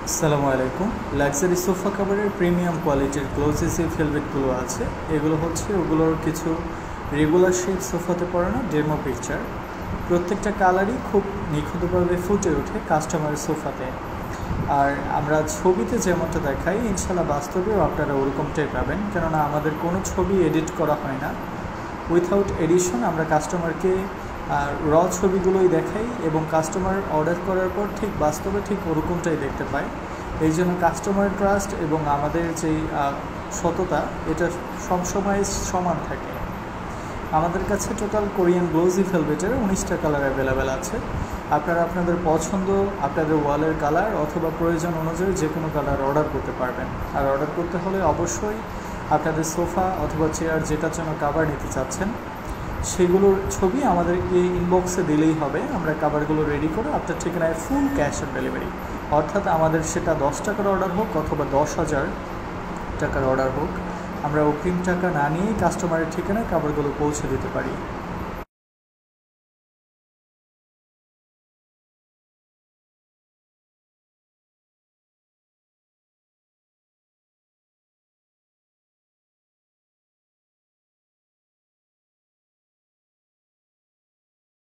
আসসালামু আলাইকুম। Luxury sofa কাভারের premium কোয়ালিটির গ্লোসি ভেলভেটগুলো আছে। এগুলো হচ্ছে ওগুলোর কিছু রেগুলার শেপ সোফাতে পড়ানো ডেমো পিকচার। প্রত্যেকটা কালারই খুব নিখুঁতভাবে ফুটে ওঠে কাস্টমারের সোফাতে। আর আমরা ছবিতে যেমনটা দেখাই, ইনশাল্লাহ বাস্তবেও আপনারা ওরকমটাই পাবেন, কেননা আমাদের কোনো ছবি এডিট করা হয় না। উইথাউট এডিশন আমরা কাস্টমারকে ছবিগুলোই দেখাই এবং কাস্টমার অর্ডার করার পর ঠিক বাস্তবে ঠিক ওরকমটাই দেখতে পায়। এই জন্য কাস্টমার ট্রাস্ট এবং আমাদের যেই সততা, এটা সবসময় সমান থাকে। আমাদের কাছে টোটাল কোরিয়ান গ্লোসি ভেলভেটের 19টা কালার অ্যাভেলেবেল আছে। আপনারা আপনাদের পছন্দ, আপনাদের ওয়ালের কালার অথবা প্রয়োজন অনুযায়ী যে কোনো কালার অর্ডার করতে পারবেন। আর অর্ডার করতে হলে অবশ্যই আপনাদের সোফা অথবা চেয়ার যেটার জন্য কাভার নিতে চাচ্ছেন সেগুলোর ছবি আমাদের এই ইনবক্সে দিলেই হবে। আমরা কাভারগুলো রেডি করে আপনার ঠিকানায় ফুল ক্যাশ অন ডেলিভারি, অর্থাৎ আমাদের সেটা 10 টাকার অর্ডার হোক অথবা 10,000 টাকার অর্ডার হোক, আমরা অগ্রিম টাকা না নিয়েই কাস্টমারের ঠিকানায় কাভারগুলো পৌঁছে দিতে পারি।